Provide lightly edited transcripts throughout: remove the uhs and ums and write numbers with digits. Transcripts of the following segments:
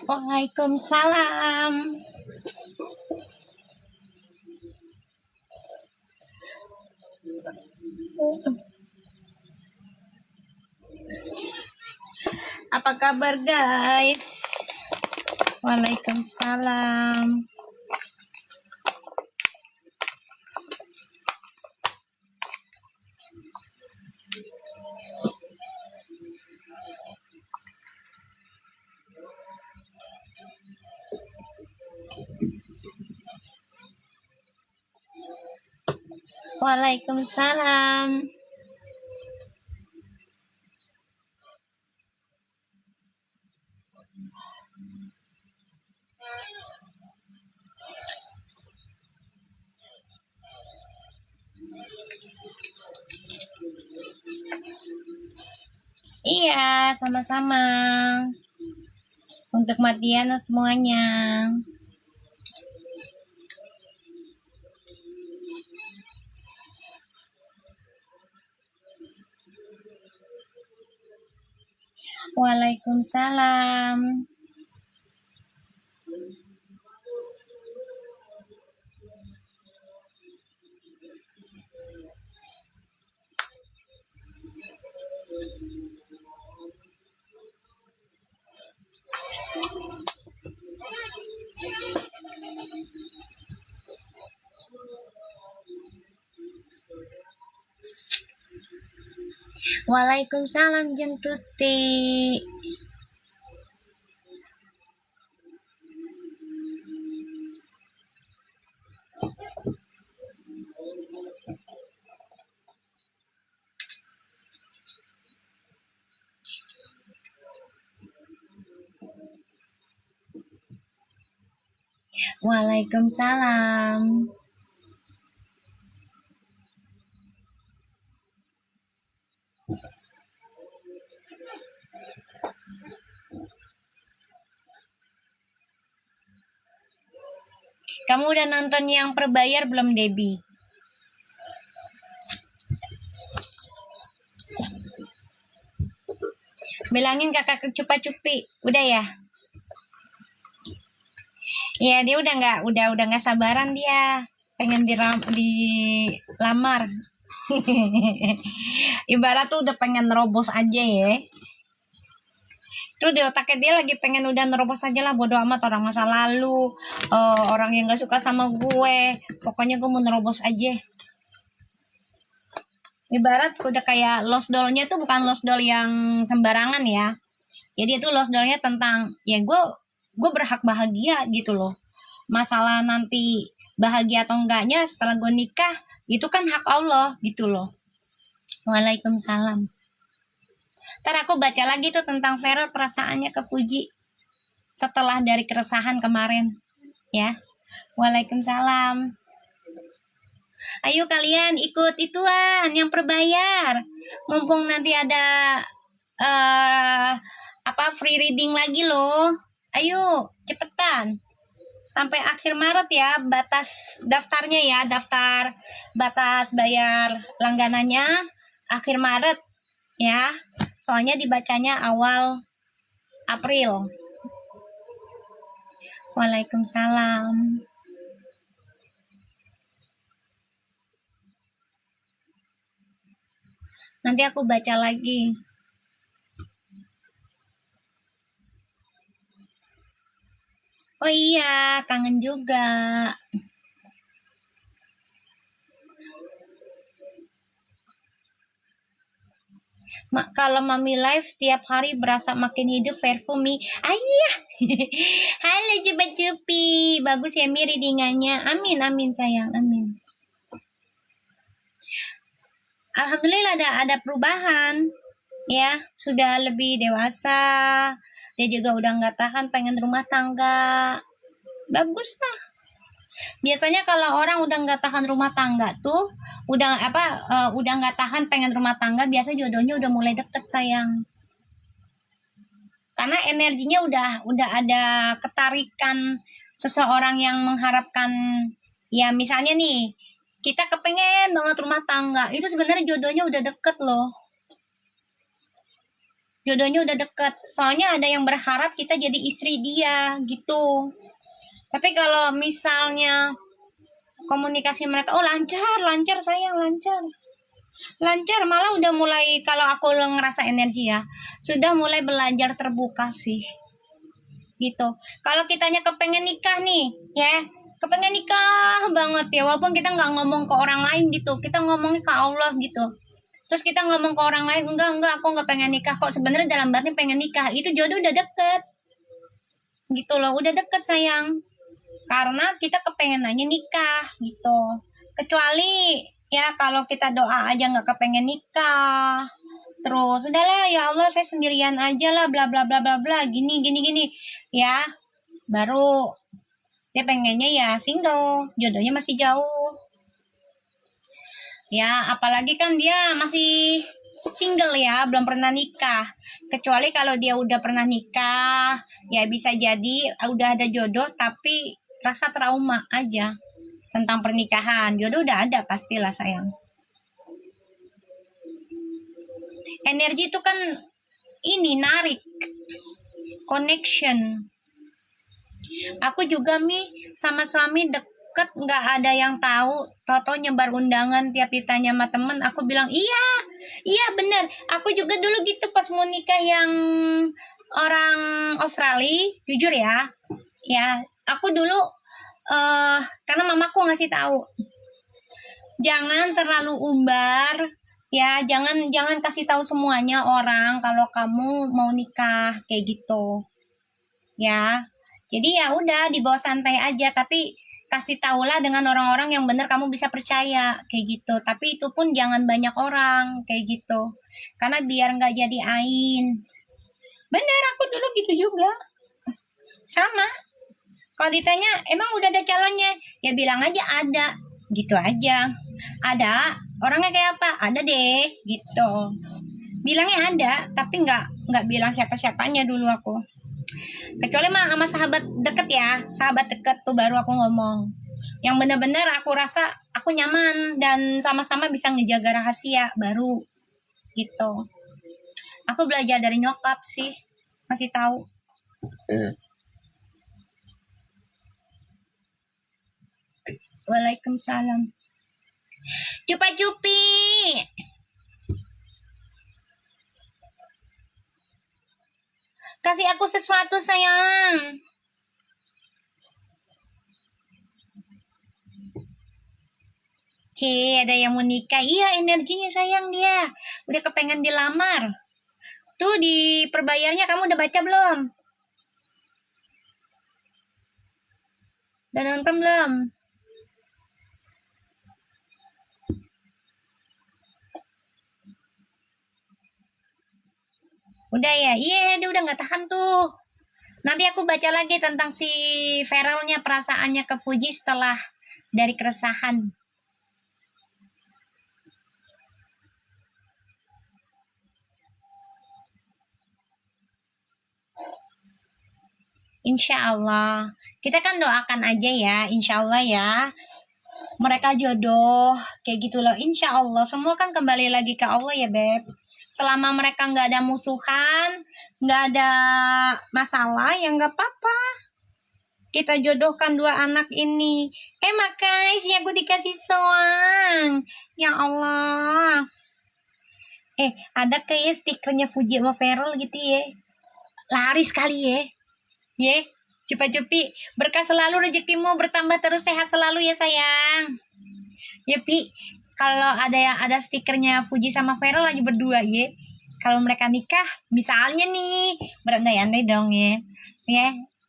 Waalaikumsalam. Apa kabar guys? Waalaikumsalam. Waalaikumsalam. Iya, sama-sama. Untuk Mardiana semuanya. Waalaikumsalam. Waalaikumsalam Jeng Tuti. Waalaikumsalam. Kamu udah nonton yang berbayar belum, Debbie? Bilangin kakak kecupa-cupi, udah ya? Ya dia udah nggak sabaran dia, pengen dilamar. Ibarat tuh udah pengen nerobos aja ya. Terus di otaknya dia lagi pengen udah nerobos aja lah, bodo amat orang masa lalu, orang yang gak suka sama gue, pokoknya gue mau nerobos aja. Ibarat udah kayak lost doll-nya tuh bukan lost doll yang sembarangan ya. Jadi itu lost doll-nya tentang ya gue berhak bahagia gitu loh. Masalah nanti bahagia atau enggaknya setelah gue nikah itu kan hak Allah gitu loh. Waalaikumsalam. Ntar aku baca lagi tuh tentang Vero perasaannya ke Fuji setelah dari keresahan kemarin ya. Waalaikumsalam. Ayo kalian ikut ituan yang berbayar, mumpung nanti ada free reading lagi loh. Ayo cepetan sampai akhir Maret ya, batas daftarnya ya, daftar batas bayar langganannya akhir Maret ya, soalnya dibacanya awal April. Waalaikumsalam. Nanti aku baca lagi. Oh iya, kangen juga. Kalau Mami live tiap hari berasa makin hidup fair for me. Ayah. Halo Coba Cupi. Bagus ya Mi readingannya. Amin amin sayang, amin. Alhamdulillah ada perubahan. Ya, sudah lebih dewasa. Dia juga udah nggak tahan pengen rumah tangga. Bagus lah. Biasanya kalau orang udah nggak tahan rumah tangga tuh, udah nggak tahan pengen rumah tangga, biasa jodohnya udah mulai deket sayang. Karena energinya udah ada ketarikan seseorang yang mengharapkan, ya misalnya nih, kita kepengen banget rumah tangga, itu sebenarnya jodohnya udah deket loh. jodohnya udah deket. Soalnya ada yang berharap kita jadi istri dia gitu. Tapi kalau misalnya komunikasi mereka, oh lancar, lancar sayang, lancar. Lancar, malah udah mulai, kalau aku ngerasa energi ya, sudah mulai belajar terbuka sih. Gitu. Kalau kitanya kepengen nikah nih, ya, kepengen nikah banget ya, walaupun kita nggak ngomong ke orang lain gitu, kita ngomongnya ke Allah gitu. Terus kita ngomong ke orang lain, enggak, aku nggak pengen nikah kok. Sebenarnya dalam batin pengen nikah. Itu jodoh udah deket. Gitu loh, udah deket sayang. Karena kita kepengenannya nikah gitu. Kecuali ya kalau kita doa aja nggak kepengen nikah. Terus udahlah ya Allah saya sendirian aja lah bla bla bla bla bla gini gini gini ya, baru dia pengennya ya single, jodohnya masih jauh. Ya, apalagi kan dia masih single ya, belum pernah nikah. Kecuali kalau dia udah pernah nikah, ya bisa jadi udah ada jodoh tapi rasa trauma aja tentang pernikahan. Jodoh udah ada pastilah sayang. Energi itu kan ini narik, connection. Aku juga sama suami deket, nggak ada yang tahu. Toto nyebar undangan, tiap ditanya sama temen, aku bilang iya bener. Aku juga dulu gitu pas mau nikah yang orang Australia, jujur ya, aku dulu karena mamaku ngasih tahu, jangan terlalu umbar. Ya, jangan kasih tahu semuanya orang kalau kamu mau nikah kayak gitu. Ya. Jadi ya udah dibawa santai aja, tapi kasih tahulah dengan orang-orang yang benar kamu bisa percaya kayak gitu. Tapi itu pun jangan banyak orang kayak gitu. Karena biar nggak jadi ain. Bener, aku dulu gitu juga. Sama. Kalau ditanya, emang udah ada calonnya? Ya bilang aja ada. Gitu aja. Ada. Orangnya kayak apa? Ada deh. Gitu. Bilangnya ada, tapi nggak bilang siapa-siapanya dulu aku. Kecuali sama sahabat deket ya, sahabat deket tuh baru aku ngomong. Yang benar-benar aku rasa aku nyaman dan sama-sama bisa ngejaga rahasia baru gitu. Aku belajar dari nyokap sih, masih tahu. Waalaikumsalam. Cupa-cupi. Kasih aku sesuatu sayang. Ada yang mau nikah. Iya, energinya sayang dia. Udah kepengen dilamar. Tuh di perbayarnya kamu udah baca belum? Udah nonton belum? Udah ya? Iya, dia udah nggak tahan tuh. Nanti aku baca lagi tentang si Feralnya, perasaannya ke Fuji setelah dari keresahan. Insya Allah. Kita kan doakan aja ya, insya Allah ya. Mereka jodoh, kayak gitu loh. Insya Allah, semua kan kembali lagi ke Allah ya, Beb. Selama mereka nggak ada musuhan, nggak ada masalah, ya nggak apa-apa. Kita jodohkan dua anak ini. Makasih aku dikasih soang. Ya Allah. Ada kayak stikernya Fuji sama Feral gitu ya. Laris kali ya. Cupa-cupi. Berkah selalu rezekimu, bertambah terus, sehat selalu ya sayang. Ya Pi, kalau ada stikernya Fuji sama Feral lagi berdua ya. Kalau mereka nikah, misalnya nih, berandai-andai dong ya.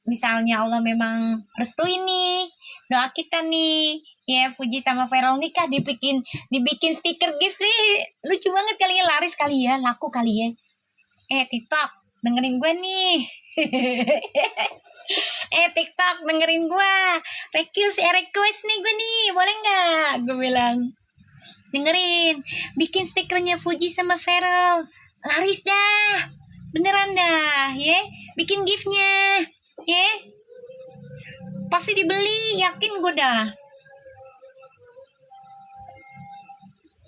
Misalnya Allah memang restuin nih doa kita nih. Ya, Fuji sama Feral nikah, dibikin stiker gift nih. Lucu banget kali ya, laris kali ya, laku kali ya. TikTok, dengerin gue nih. TikTok, dengerin gue. Request nih gue nih, boleh nggak? Gue bilang. Dengerin, bikin stikernya Fuji sama Feral. Laris dah. Beneran dah, ya. Bikin giftnya, ya. Pasti dibeli, yakin gue dah.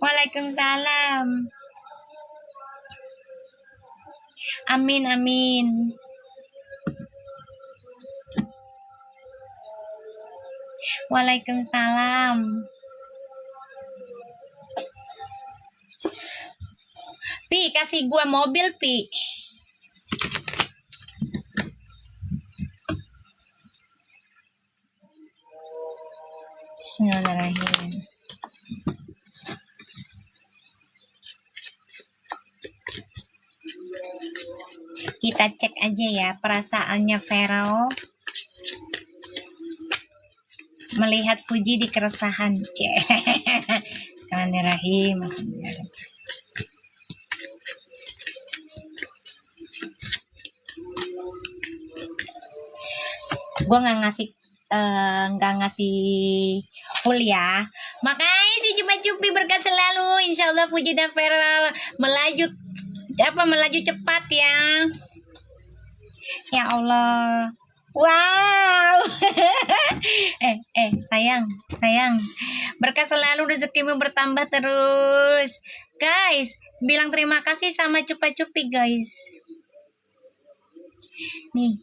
Waalaikumsalam. Amin, amin. Waalaikumsalam. Pi, kasih gua mobil, Pi. Bismillahirrahmanirrahim. Kita cek aja ya perasaannya Feral melihat Fuji di keresahan. Bismillahirrahmanirrahim. Gue nggak ngasih full ya. Makanya si Cupi berkah selalu. Insya Allah Fuji dan Feral melaju cepat ya. Ya Allah. Wow. sayang. Berkah selalu, rezekimu bertambah terus. Guys, bilang terima kasih sama Cupi guys. Nih.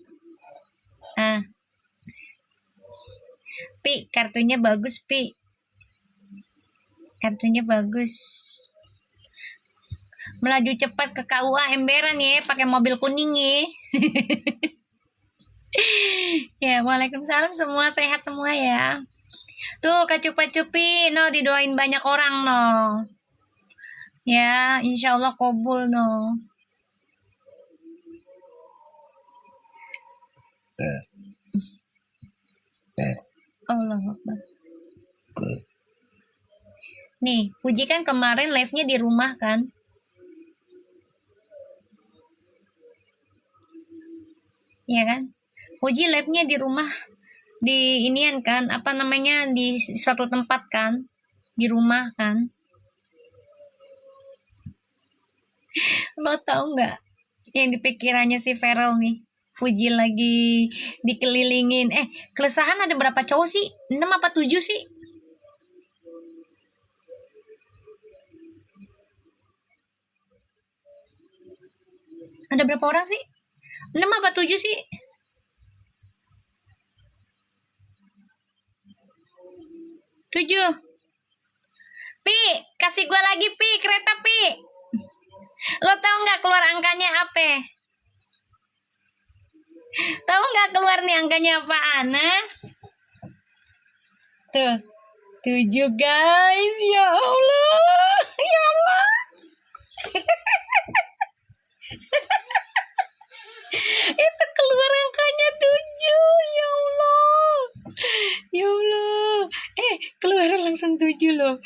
Pi, kartunya bagus, Pi. Kartunya bagus. Melaju cepat ke KUA emberan ya, pakai mobil kuning ya. Ya, waalaikumsalam, semua sehat semua ya. Tuh, Kak Cupi, no, didoain banyak orang no. Ya, insya Allah kabul no. Allah Akbar. Nih, Fuji kan kemarin live-nya di rumah kan. Iya kan? Fuji live-nya di rumah, di inian kan, apa namanya, di suatu tempat kan, di rumah kan. Lo tau nggak yang di pikirannya si Feral nih? Fuji lagi dikelilingin. Keresahan ada berapa cowok sih? 6 apa 7 sih? Ada berapa orang sih? 6 apa 7 sih? 7. Pi, kasih gua lagi Pi, kereta Pi. Lo tau nggak keluar angkanya apa? Tahu nggak keluar nih angkanya apaan? Nah, tuh 7 guys, ya Allah, ya Allah. Itu keluar angkanya 7, ya Allah, ya Allah. Keluar langsung 7 loh.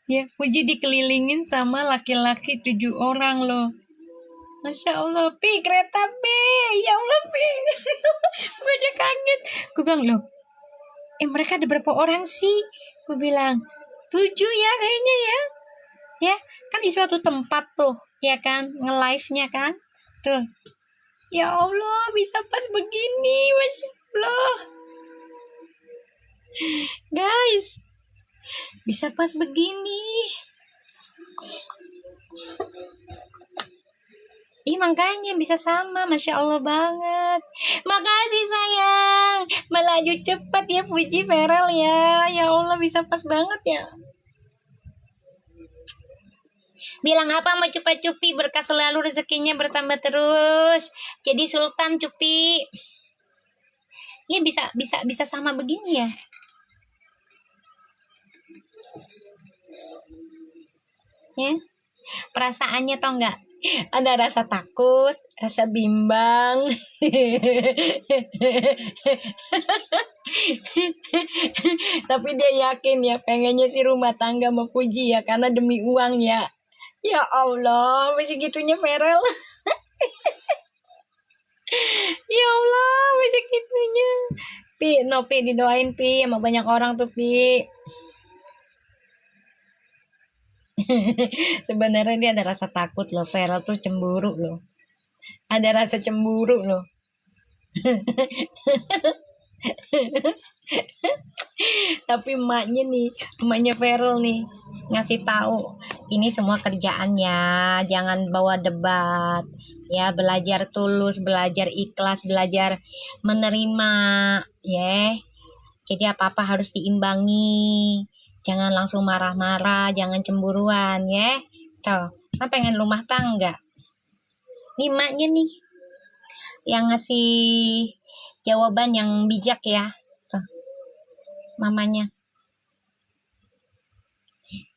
Ya, Fuji dikelilingin sama laki-laki 7 orang loh. Masya Allah, Pi, kereta Pi, ya Allah Pi. Gue aja kaget. Gue bilang, loh, mereka ada berapa orang sih? Gue bilang, 7 ya kayaknya ya. Ya, kan di suatu tempat tuh, ya kan, nge-live-nya kan. Tuh, ya Allah, bisa pas begini, Masya Allah. Guys, bisa pas begini. Makanya bisa sama, Masya Allah banget. Makasih sayang, melaju cepat ya Fuji Feral ya. Ya Allah, bisa pas banget ya. Bilang apa sama Cupi, berkah selalu, rezekinya bertambah terus. Jadi Sultan Cupi. Ya bisa sama begini ya. Ya. Perasaannya tau nggak? Ada rasa takut, rasa bimbang. Tapi dia yakin ya, pengennya si rumah tangga sama Fuji ya, karena demi uang ya. Ya Allah, masih gitunya Feral. Ya Allah, masih gitunya. Pi, didoain Pi sama banyak orang tuh Pi. Sebenarnya dia ada rasa takut loh, Feral tuh cemburu loh. Ada rasa cemburu loh. Tapi emaknya Feral nih ngasih tahu ini semua kerjaannya, jangan bawa debat. Ya, belajar tulus, belajar ikhlas, belajar menerima, ya. Jadi apa-apa harus diimbangi. Jangan langsung marah-marah, jangan cemburuan, ya. Tuh, kan pengen rumah tangga. Nih emaknya nih yang ngasih jawaban yang bijak ya. Tuh, mamanya.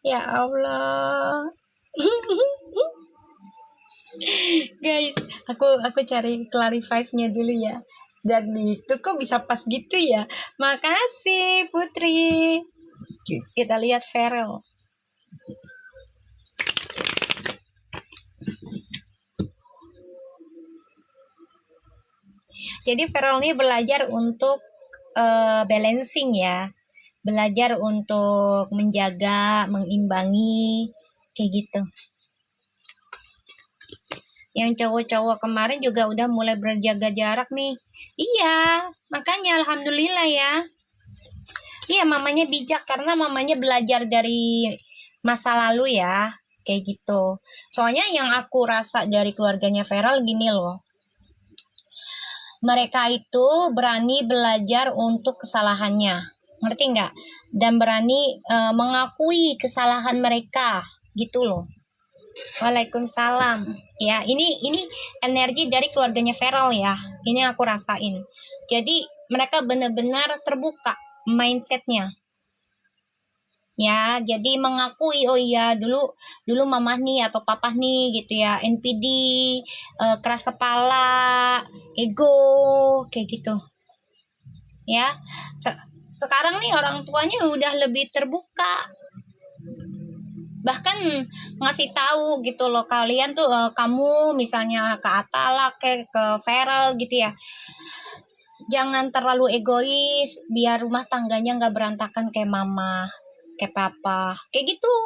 Ya Allah. Guys, aku cari clarify-nya dulu ya. Dan itu kok bisa pas gitu ya. Makasih Putri. Kita lihat Feral. Jadi Feral ini belajar untuk balancing ya. Belajar untuk menjaga, mengimbangi kayak gitu. Yang cowok-cowok kemarin juga udah mulai berjaga jarak nih. Iya, makanya alhamdulillah ya. Iya, mamanya bijak karena mamanya belajar dari masa lalu ya. Kayak gitu. Soalnya yang aku rasa dari keluarganya Feral gini loh. Mereka itu berani belajar untuk kesalahannya. Ngerti nggak? Dan berani mengakui kesalahan mereka. Gitu loh. Waalaikumsalam. Ya, ini energi dari keluarganya Feral ya. Ini aku rasain. Jadi mereka benar-benar terbuka mindsetnya. Ya, jadi mengakui oh iya dulu mamah nih atau papa nih gitu ya, NPD, keras kepala, ego kayak gitu. Ya. Sekarang nih orang tuanya udah lebih terbuka. Bahkan ngasih tahu gitu loh, kalian tuh kamu misalnya ke Atala ke Feral gitu ya, jangan terlalu egois biar rumah tangganya nggak berantakan kayak mama, kayak papa, kayak gitu.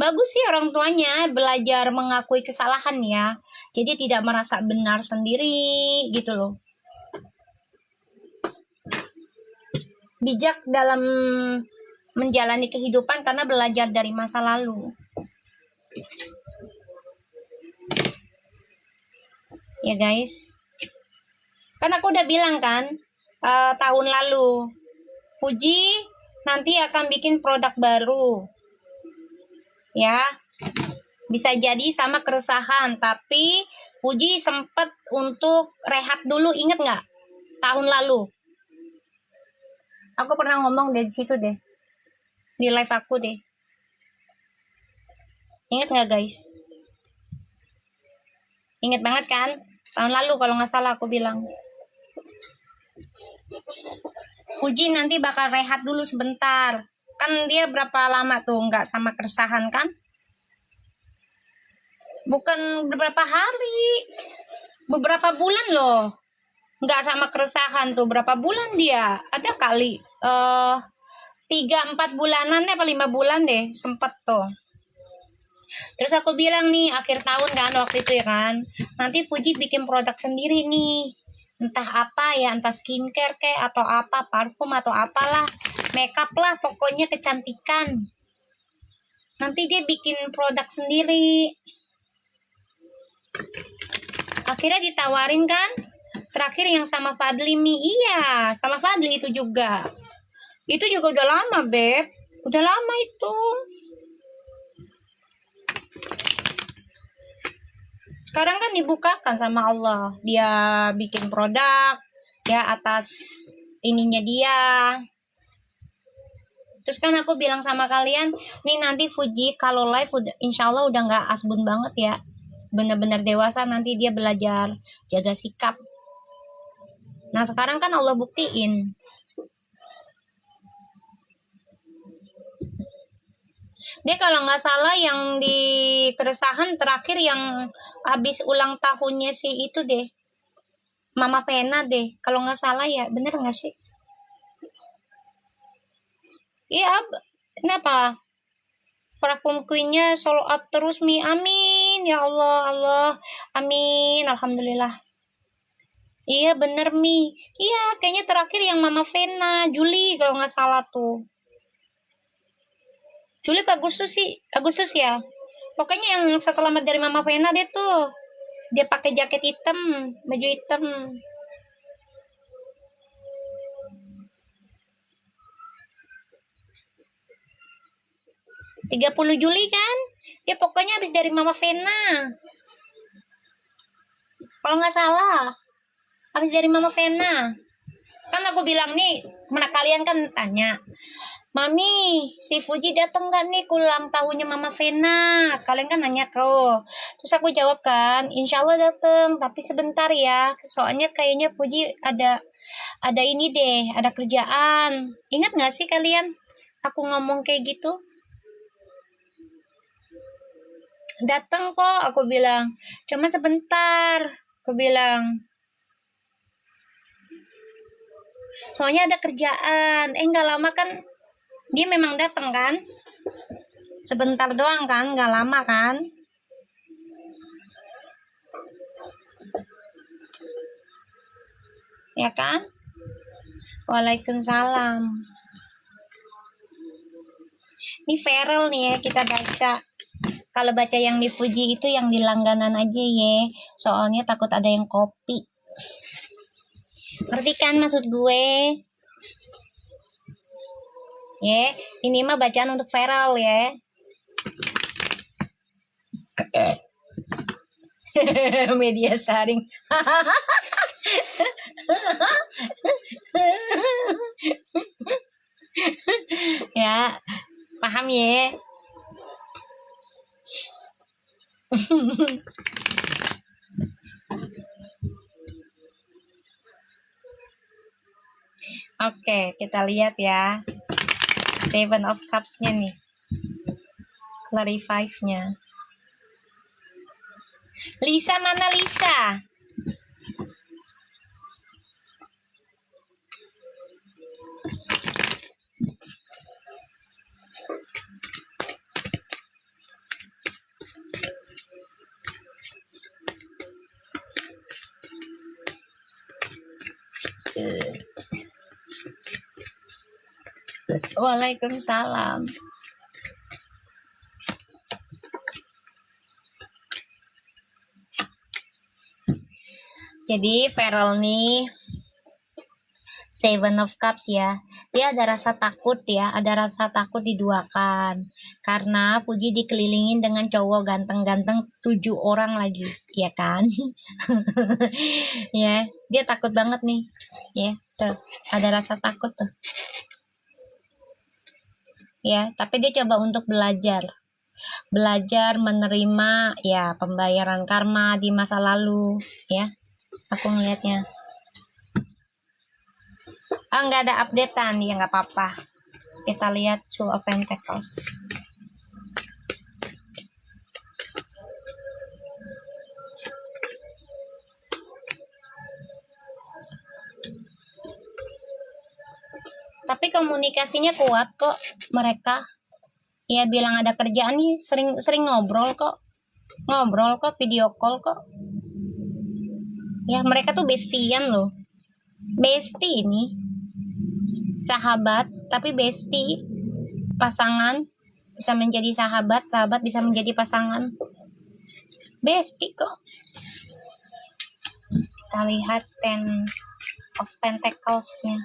Bagus sih orang tuanya belajar mengakui kesalahan ya, jadi tidak merasa benar sendiri gitu loh. Bijak dalam menjalani kehidupan karena belajar dari masa lalu. Ya guys, kan aku udah bilang kan tahun lalu Fuji nanti akan bikin produk baru ya, bisa jadi sama keresahan, tapi Fuji sempet untuk rehat dulu, inget nggak tahun lalu aku pernah ngomong dari situ deh, di live aku deh, inget nggak guys? Inget banget kan? Tahun lalu kalau nggak salah aku bilang Fuji nanti bakal rehat dulu sebentar. Kan dia berapa lama tuh nggak sama keresahan kan? Bukan beberapa hari, beberapa bulan loh. Nggak sama keresahan tuh, berapa bulan dia? Ada kali 3-4 bulanan deh, apa 5 bulan deh sempet tuh. Terus aku bilang nih akhir tahun kan waktu itu ya kan, nanti Fuji bikin produk sendiri nih, entah apa ya, entah skincare kayak atau apa, parfum atau apalah, makeup lah, pokoknya kecantikan. Nanti dia bikin produk sendiri. Akhirnya ditawarin kan, terakhir yang sama Fadli Mi. Iya, sama Fadli itu juga udah lama beb, udah lama itu. Sekarang kan dibukakan sama Allah, dia bikin produk ya atas ininya dia. Terus kan aku bilang sama kalian nih, nanti Fuji kalau live insya Allah udah nggak asbun banget ya, benar-benar dewasa, nanti dia belajar jaga sikap. Nah sekarang kan Allah buktiin. Dia kalau nggak salah yang di keresahan terakhir yang habis ulang tahunnya si itu deh, Mama Pena deh, kalau nggak salah ya, bener nggak sih? Iya, kenapa? Parfum Queen-nya solo out terus Mi, amin ya Allah, amin, alhamdulillah. Iya bener Mi. Iya kayaknya terakhir yang Mama Vena, Juli kalau nggak salah tuh. Juli apa Agustus sih? Agustus ya. Pokoknya yang setelah dari Mama Vena dia tuh. Dia pakai jaket hitam, baju hitam. 30 Juli kan? Ya pokoknya habis dari Mama Vena. Kalau nggak salah. Habis dari Mama Vena. Kan aku bilang nih, mana kalian kan tanya, Mami, si Fuji datang nggak nih ke ulang tahunnya Mama Vena? Kalian kan nanya kau. Terus aku jawab kan, Insya Allah datang, tapi sebentar ya. Soalnya kayaknya Fuji ada ini deh, ada kerjaan. Ingat nggak sih kalian? Aku ngomong kayak gitu. Datang kok, aku bilang. Cuma sebentar, aku bilang. Soalnya ada kerjaan. Nggak lama kan. Dia memang datang kan. Sebentar doang kan, nggak lama kan. Ya kan? Waalaikumsalam. Ini Feral nih ya, kita baca. Kalau baca yang di Fuji itu yang di langganan aja ya. Soalnya takut ada yang copy. Ngerti kan maksud gue? Ya, ini mah bacaan untuk Feral ya. Media saring. Ya, paham ya? Oke, kita lihat ya. Seven of Cups-nya nih. Clarify-nya. Lisa mana Lisa? Waalaikumsalam. Jadi Feral nih Seven of Cups ya. Dia ada rasa takut ya, ada rasa takut diduakan. Karena Puji dikelilingin dengan cowok ganteng-ganteng 7 orang lagi, ya kan? Ya, dia takut banget nih. Ya, tuh, ada rasa takut tuh. Ya, tapi dia coba untuk belajar menerima ya pembayaran karma di masa lalu ya. Aku ngelihatnya nggak ada updatean ya, nggak apa-apa. Kita lihat Two of Pentacles. Tapi komunikasinya kuat kok mereka. Ya bilang ada kerjaan nih, sering ngobrol kok, video call kok. Ya mereka tuh bestian loh, bestie ini, sahabat tapi bestie, pasangan bisa menjadi sahabat, sahabat bisa menjadi pasangan, bestie kok. Kita lihat Ten of Pentacles-nya.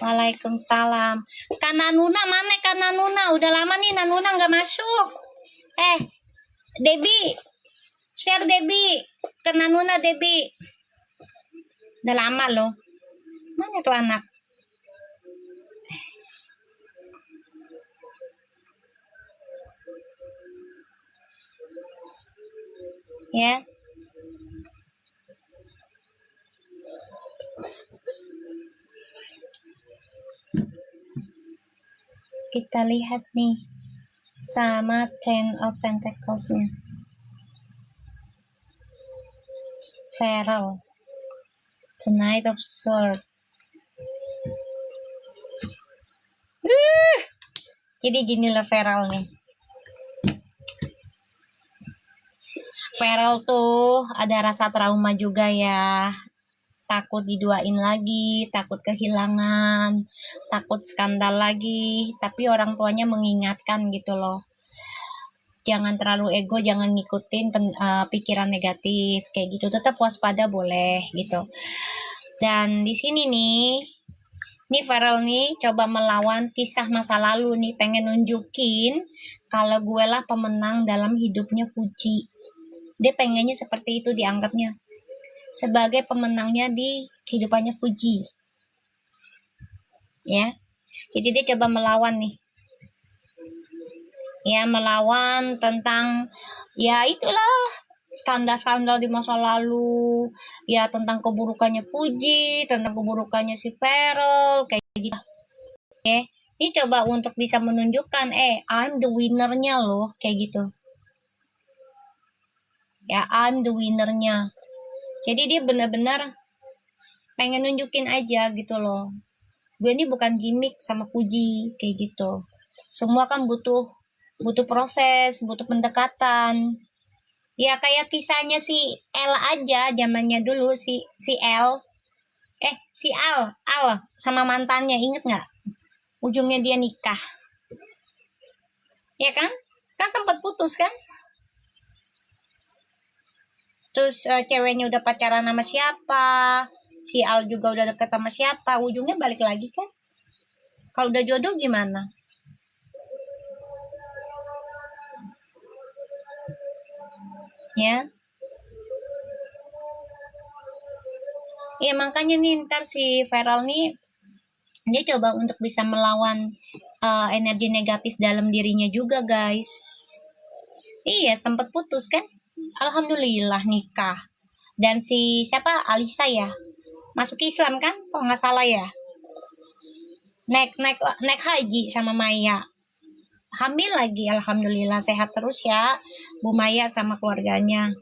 Waalaikumsalam. Kananuna mana Kananuna? Udah lama nih Nanuna nggak masuk. Debbie, share Debbie. Kananuna Debbie. Udah lama loh. Mana tuh anak? Ya. Kita lihat nih sama Ten of Pentacles-nya. Feral, the Knight of Swords. Jadi gini lah Feral nih. Feral tuh ada rasa trauma juga ya. Takut diduain lagi, takut kehilangan, takut skandal lagi. Tapi orang tuanya mengingatkan gitu loh. Jangan terlalu ego, jangan ngikutin pikiran negatif kayak gitu. Tetap waspada boleh gitu. Dan di sini nih Farel nih coba melawan kisah masa lalu nih, pengen nunjukin kalau gue lah pemenang dalam hidupnya Fuji. Dia pengennya seperti itu dianggapnya, sebagai pemenangnya di kehidupannya Fuji. Ya. Jadi dia coba melawan nih. Ya, melawan tentang ya itulah skandal-skandal di masa lalu, ya tentang keburukannya Fuji, tentang keburukannya si Feral kayak gitu. Oke. Ini coba untuk bisa menunjukkan I'm the winner-nya loh, kayak gitu. Ya, I'm the winner-nya. Jadi dia benar-benar pengen nunjukin aja gitu loh. Gue ini bukan gimmick sama Fuji kayak gitu. Semua kan butuh proses, butuh pendekatan. Ya kayak kisahnya si L aja, zamannya dulu si L. Si Al sama mantannya, inget nggak? Ujungnya dia nikah. Ya kan? Kan sempat putus kan? Terus ceweknya udah pacaran sama siapa? Si Al juga udah deket sama siapa? Ujungnya balik lagi kan? Kalau udah jodoh gimana? Ya. Ya makanya nih ntar si Feral nih dia coba untuk bisa melawan energi negatif dalam dirinya juga guys. Iya sempat putus kan, alhamdulillah nikah. Dan si siapa, Alisa ya, masuk Islam kan kalau nggak salah ya, naik haji sama Maya, hamil lagi, alhamdulillah sehat terus ya Bu Maya sama keluarganya.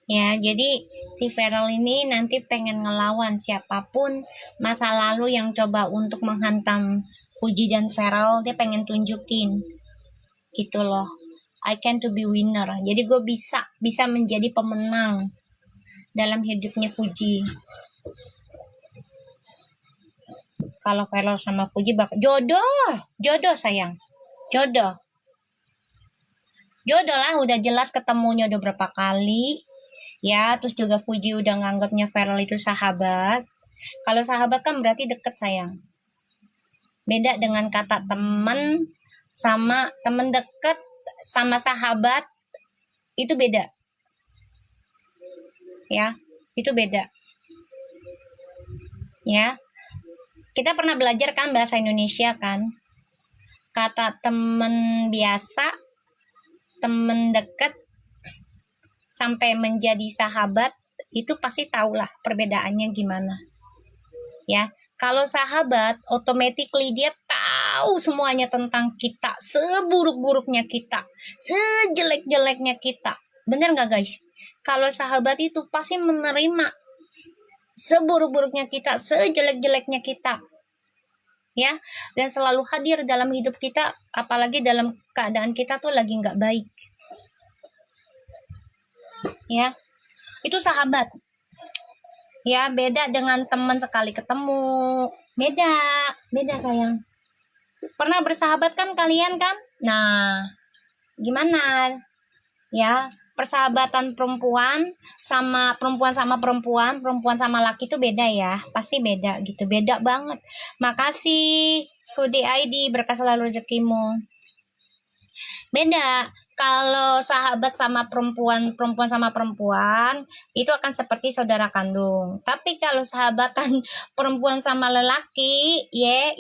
Ya, jadi si Feral ini nanti pengen ngelawan siapapun masa lalu yang coba untuk menghantam Puji dan Feral, dia pengen tunjukin gitu loh. I can to be winner. Jadi gue bisa menjadi pemenang dalam hidupnya Puji. Kalau Feral sama Puji bakal jodoh sayang, jodoh lah, udah jelas ketemunya udah berapa kali. Ya, terus juga Puji udah nganggapnya Feral itu sahabat. Kalau sahabat kan berarti deket sayang. Beda dengan kata temen sama temen deket sama sahabat, itu beda. Ya, itu beda. Ya, kita pernah belajar kan bahasa Indonesia kan. Kata temen biasa, temen deket, sampai menjadi sahabat, itu pasti tahulah perbedaannya gimana. Ya, kalau sahabat, automatically dia tahu semuanya tentang kita, seburuk-buruknya kita, sejelek-jeleknya kita. Bener nggak guys? Kalau sahabat itu pasti menerima seburuk-buruknya kita, sejelek-jeleknya kita. Ya, dan selalu hadir dalam hidup kita, apalagi dalam keadaan kita tuh lagi nggak baik. Ya, itu sahabat. Ya, beda dengan teman sekali ketemu. Beda sayang. Pernah bersahabat kan kalian kan? Nah, gimana? Ya, persahabatan perempuan sama perempuan, perempuan sama laki itu beda ya. Pasti beda gitu, beda banget. Makasih Kudi ID, berkah selalu rezekimu. Beda. Kalau sahabat sama perempuan sama perempuan, itu akan seperti saudara kandung. Tapi kalau sahabatan perempuan sama lelaki,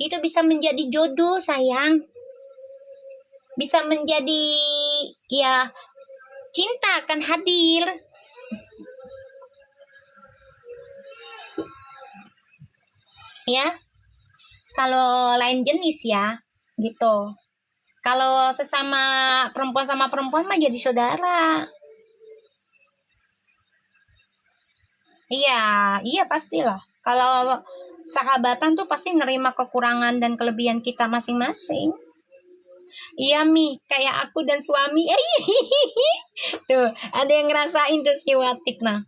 itu bisa menjadi jodoh sayang. Bisa menjadi, ya, cinta akan hadir. Ya, kalau lain jenis ya, gitu. Kalau sesama perempuan sama perempuan mah jadi saudara. Iya, iya pastilah. Kalau sahabatan tuh pasti nerima kekurangan dan kelebihan kita masing-masing. Iya Mi, kayak aku dan suami. Tuh, ada yang ngerasain tuh si Watik nah.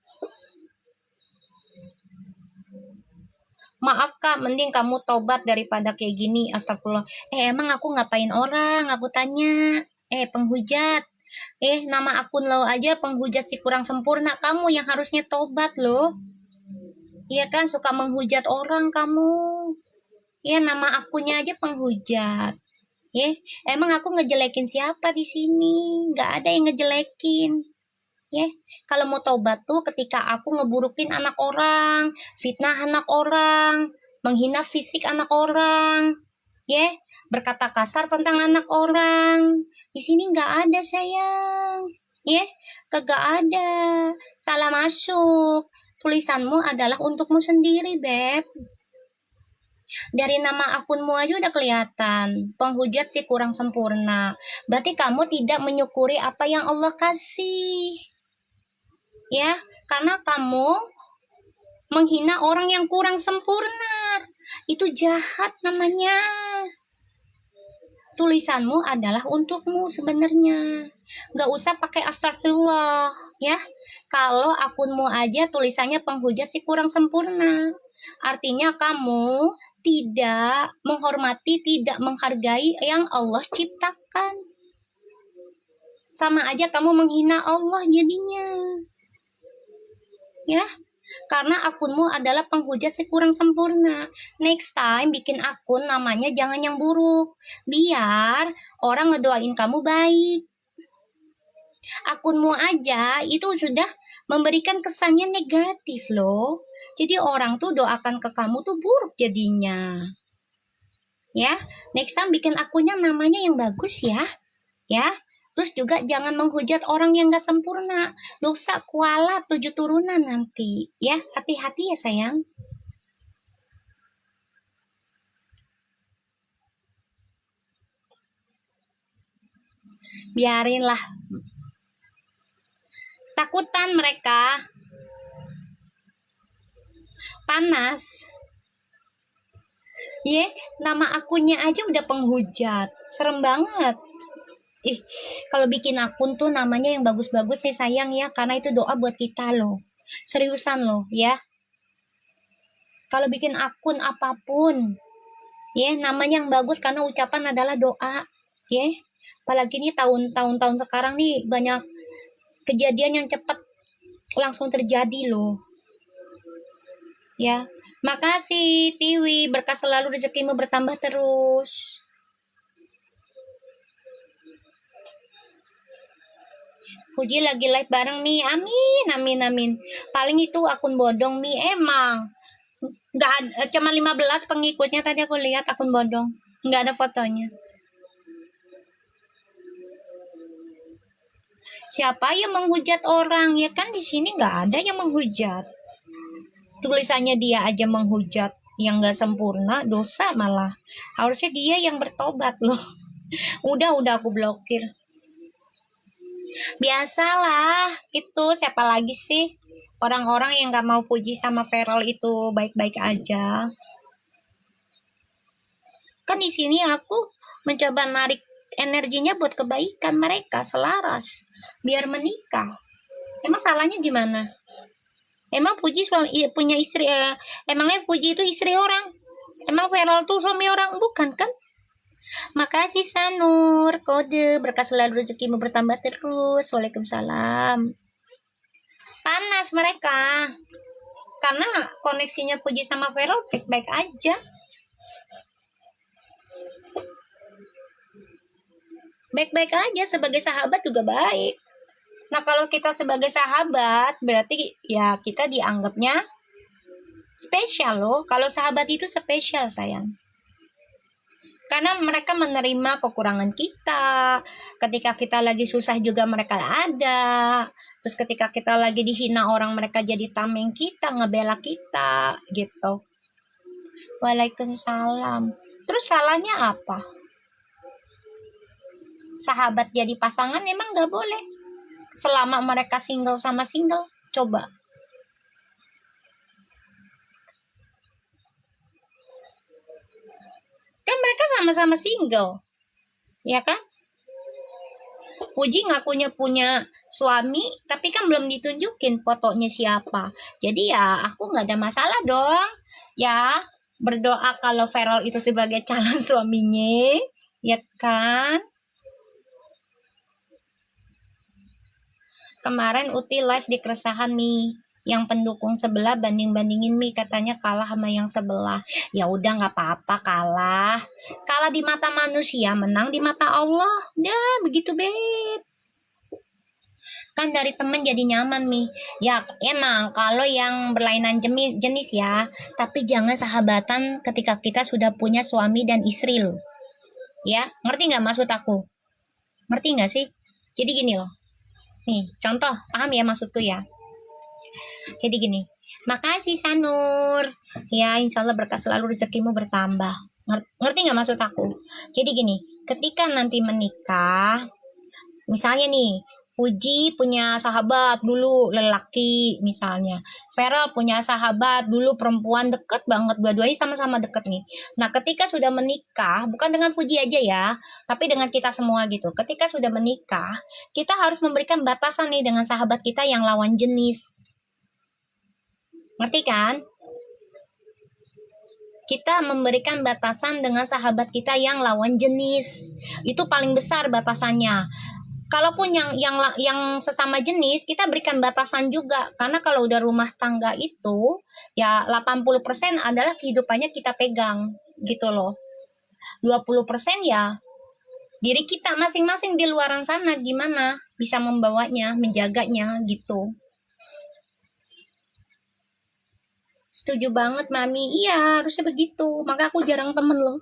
Maaf kak, mending kamu tobat daripada kayak gini. Astagfirullah. Emang aku ngapain orang? Aku tanya. Penghujat. Nama akun lo aja penghujat si kurang sempurna. Kamu yang harusnya tobat loh. Iya kan, suka menghujat orang kamu. Ya, nama akunnya aja penghujat. Emang aku ngejelekin siapa di sini? Nggak ada yang ngejelekin. Kalau mau tobat tuh ketika aku ngeburukin anak orang, fitnah anak orang, menghina fisik anak orang, berkata kasar tentang anak orang. Di sini nggak ada sayang, kagak ada. Salah masuk. Tulisanmu adalah untukmu sendiri, Beb. Dari nama akunmu aja udah kelihatan. Penghujat sih kurang sempurna. Berarti kamu tidak menyukuri apa yang Allah kasih. Karena kamu menghina orang yang kurang sempurna. Itu jahat namanya. Tulisanmu adalah untukmu sebenarnya. Gak usah pakai astagfirullah, Kalau akunmu aja tulisannya penghujat sih kurang sempurna. Artinya kamu tidak menghormati, tidak menghargai yang Allah ciptakan. Sama aja kamu menghina Allah jadinya. Karena akunmu adalah penghujat si kurang sempurna. Next time bikin akun namanya jangan yang buruk. Biar orang ngedoain kamu baik. Akunmu aja itu sudah memberikan kesannya negatif loh. Jadi orang tuh doakan ke kamu tuh buruk jadinya. Next time bikin akunnya namanya yang bagus ya. Terus juga jangan menghujat orang yang gak sempurna. Dosa kuala 7 turunan nanti. Hati-hati ya sayang. Biarinlah. Takutan mereka. Panas. Nama akunnya aja udah penghujat. Serem banget. Kalau bikin akun tuh namanya yang bagus-bagus sayang ya, karena itu doa buat kita loh. Seriusan loh ya. Kalau bikin akun apapun, namanya yang bagus karena ucapan adalah doa, Apalagi nih tahun sekarang nih banyak kejadian yang cepat langsung terjadi loh. Makasih Tiwi, berkah selalu, rezekimu bertambah terus. Puji lagi live bareng Mi. Amin. Paling itu akun bodong Mi, emang. Nggak ada, cuma 15 pengikutnya tadi aku lihat akun bodong. Nggak ada fotonya. Siapa yang menghujat orang? Ya kan di sini nggak ada yang menghujat. Tulisannya dia aja menghujat yang nggak sempurna, dosa malah. Harusnya dia yang bertobat loh. Udah aku blokir. Biasalah, itu siapa lagi sih? Orang-orang yang gak mau puji sama Feral itu baik-baik aja. Kan di sini aku mencoba narik energinya buat kebaikan mereka selaras, biar menikah. Emang salahnya gimana? Emang Puji suami punya istri? Emangnya Puji itu istri orang? Emang Feral tuh suami orang? Bukan kan? Makasih Sanur, kode berkah selalu, rezekimu bertambah terus. Waalaikumsalam. Panas mereka karena koneksinya Puji sama Feral baik-baik aja. Baik-baik aja, sebagai sahabat juga baik. Nah kalau kita sebagai sahabat berarti ya kita dianggapnya spesial loh. Kalau sahabat itu spesial sayang. Karena mereka menerima kekurangan kita. Ketika kita lagi susah juga mereka ada. Terus ketika kita lagi dihina orang, mereka jadi tameng kita, ngebela kita gitu. Waalaikumsalam. Terus salahnya apa? Sahabat jadi pasangan emang gak boleh. Selama mereka single sama single. Coba. Kan mereka sama-sama single. Ya kan? Puji ngakunya punya suami, tapi kan belum ditunjukin fotonya siapa. Jadi ya aku nggak ada masalah dong. Ya berdoa kalau Feral itu sebagai calon suaminya, ya kan? Kemarin Uti live di keresahan Mi, yang pendukung sebelah banding-bandingin Mi, katanya kalah sama yang sebelah. Ya udah nggak apa-apa, kalah. Kalah di mata manusia, menang di mata Allah. Ya begitu bet. Kan dari temen jadi nyaman Mi. Ya emang kalau yang berlainan jenis ya, tapi jangan sahabatan ketika kita sudah punya suami dan istri loh. Ya, ngerti nggak maksud aku? Ngerti nggak sih? Jadi gini loh. Nih, contoh, paham ya maksudku ya? Jadi gini, makasih Sanur. Ya, insya Allah berkah selalu, rezekimu bertambah. Ngerti nggak maksud aku? Jadi gini, ketika nanti menikah, misalnya nih, Puji punya sahabat dulu lelaki misalnya. Feral punya sahabat dulu perempuan, deket banget, dua-duanya sama-sama deket nih. Nah ketika sudah menikah, bukan dengan Puji aja ya, tapi dengan kita semua gitu. Ketika sudah menikah, kita harus memberikan batasan nih dengan sahabat kita yang lawan jenis. Ngerti kan? Kita memberikan batasan dengan sahabat kita yang lawan jenis. Itu paling besar batasannya. Kalaupun yang sesama jenis, kita berikan batasan juga. Karena kalau udah rumah tangga itu, ya 80% adalah kehidupannya kita pegang, gitu loh. 20% ya diri kita masing-masing di luaran sana, gimana bisa membawanya, menjaganya, gitu. Setuju banget, Mami. Iya, harusnya begitu. Maka aku jarang temen loh.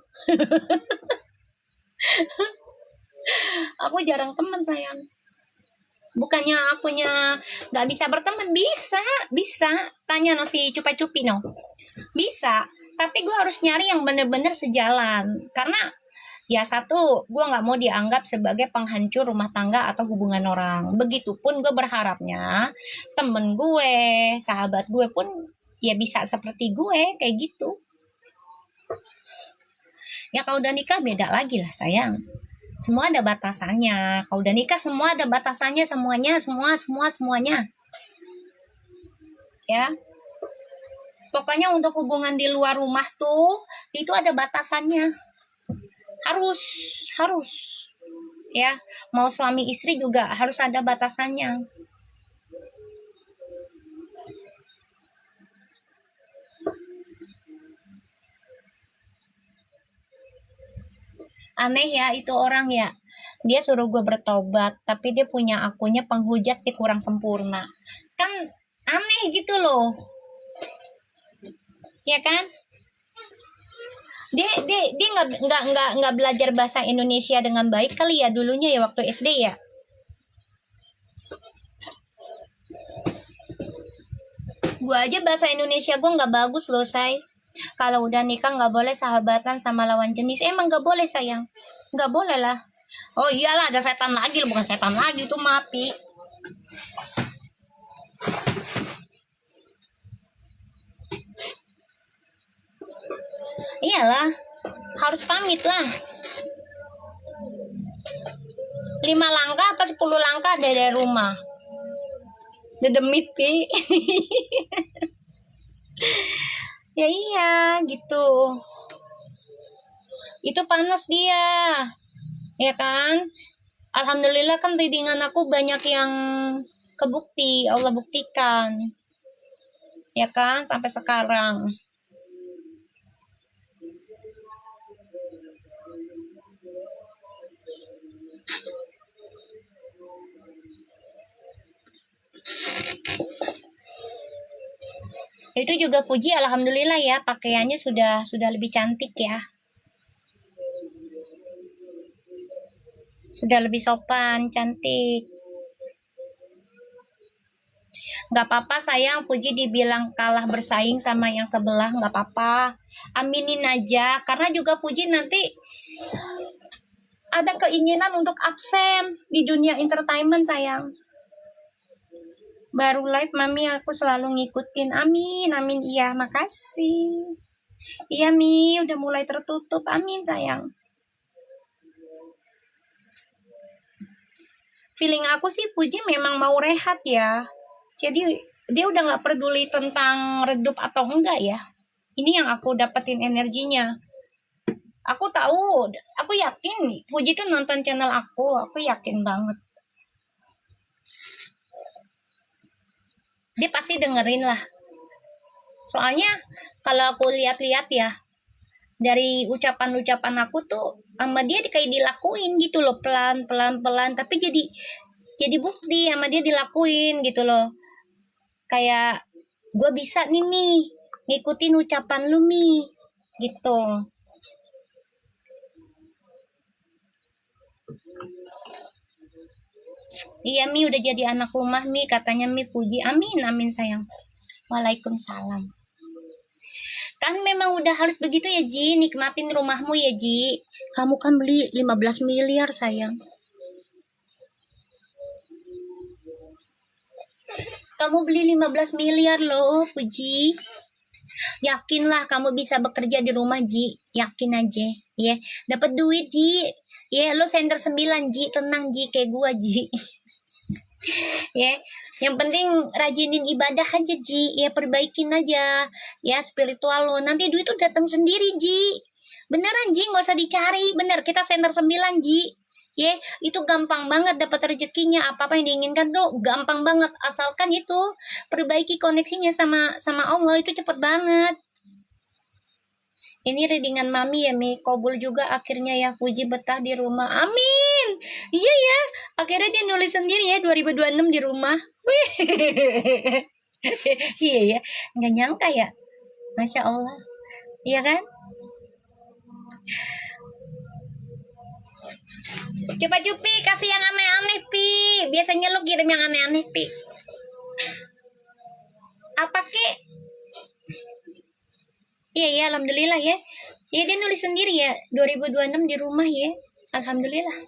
Aku jarang temen, sayang. Bukannya akunya nggak bisa berteman, bisa. Tanya no si cupi no. Bisa, tapi gue harus nyari yang bener-bener sejalan. Karena ya satu, gue nggak mau dianggap sebagai penghancur rumah tangga atau hubungan orang. Begitupun gue berharapnya temen gue, sahabat gue pun ya bisa seperti gue, kayak gitu. Ya kalau udah nikah beda lagi lah sayang. Semua ada batasannya. Kalau udah nikah semua ada batasannya, semuanya. Ya. Pokoknya untuk hubungan di luar rumah tuh itu ada batasannya. Harus. Ya, mau suami istri juga harus ada batasannya. Aneh ya itu orang ya. Dia suruh gue bertobat, tapi dia punya akunnya penghujat sih kurang sempurna. Kan aneh gitu loh. Ya kan? Dia nggak belajar bahasa Indonesia dengan baik kali ya dulunya ya waktu SD ya. Gue aja bahasa Indonesia gue nggak bagus loh say. Kalau udah nikah nggak boleh sahabatan sama lawan jenis. Emang nggak boleh sayang, nggak boleh lah. Oh iyalah, ada setan lagi, bukan setan lagi tuh Mapi. Iyalah, harus pamit lah. 5 langkah apa 10 langkah dari rumah. Dedemit pi. Ya iya gitu. Itu panas dia. Ya kan? Alhamdulillah kan readingan aku banyak yang kebukti, Allah buktikan. Ya kan? Sampai sekarang. Itu juga puji alhamdulillah ya, pakaiannya sudah lebih cantik ya. Sudah lebih sopan, cantik. Nggak apa-apa sayang, Puji dibilang kalah bersaing sama yang sebelah, nggak apa-apa. Aminin aja, karena juga Puji nanti ada keinginan untuk absen di dunia entertainment sayang. Baru live mami aku selalu ngikutin. Amin, amin, iya makasih. Iya Mi, udah mulai tertutup. Amin sayang. Feeling aku sih Puji memang mau rehat ya. Jadi dia udah nggak peduli tentang redup atau enggak ya. Ini yang aku dapetin energinya. Aku tahu, aku yakin Puji tuh nonton channel aku yakin banget. Dia pasti dengerin lah. Soalnya kalau aku lihat-lihat ya, dari ucapan-ucapan aku tuh sama dia kayak dilakuin gitu loh, pelan-pelan, tapi jadi bukti sama dia dilakuin gitu loh. Kayak gue bisa nih Mi, ngikutin ucapan lu Mi, gitu. Iya Mi udah jadi anak rumah Mi, katanya Mi Puji. Amin, amin sayang. Waalaikumsalam. Kan memang udah harus begitu ya Ji, nikmatin rumahmu ya Ji. Kamu kan beli 15 miliar sayang. Kamu beli 15 miliar loh Puji. Yakinlah kamu bisa bekerja di rumah Ji, yakin aja ya. Dapat duit Ji. Ya, lo senter 9 Ji, tenang Ji kayak gua Ji. Ya, yang penting rajinin ibadah aja Ji, ya perbaikin aja ya spiritual lo, nanti duit tuh datang sendiri Ji, beneran Ji, nggak usah dicari, bener kita senter 9 Ji, ya itu gampang banget dapat rezekinya, apa yang diinginkan tuh gampang banget, asalkan itu perbaiki koneksinya sama Allah, itu cepet banget. Ini readingan mami ya Mi, Kobul juga akhirnya ya, Puji betah di rumah, amin. Iya ya, akhirnya dia nulis sendiri ya 2026 di rumah. Wih. Iya ya, nggak nyangka ya, Masya Allah, iya kan? Coba Cupi kasih yang aneh-aneh Pi, biasanya lu kirim yang aneh-aneh Pi. Apa kek? Iya ya, alhamdulillah ya. Ya dia nulis sendiri ya, 2026 di rumah ya. Alhamdulillah.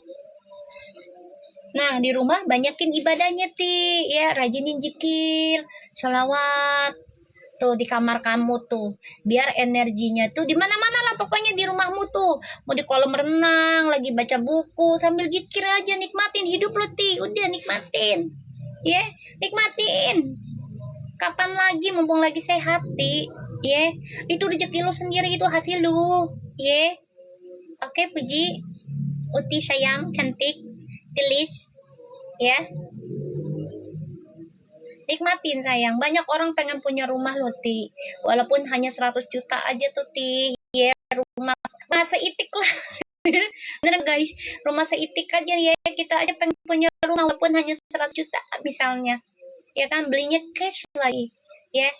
Nah, di rumah banyakin ibadahnya, Ti. Ya, rajinin zikir, sholawat. Tuh, di kamar kamu tuh. Biar energinya tuh di mana-mana lah pokoknya di rumahmu tuh. Mau di kolam renang, lagi baca buku, sambil zikir aja, nikmatin hidup lu, Ti. Udah, nikmatin. Ya, nikmatin. Kapan lagi, mumpung lagi sehat, Ti. Ya, itu rezeki lu sendiri, itu hasil lu. Ya, oke, Puji. Uti sayang, cantik. Gelis. Ya, nikmatin sayang, banyak orang pengen punya rumah loh Ti, walaupun hanya 100 juta aja tuh Ti, ya rumah seitik lah. Bener guys, rumah seitik aja ya, kita aja pengen punya rumah walaupun hanya 100 juta misalnya, ya kan, belinya cash lagi ya.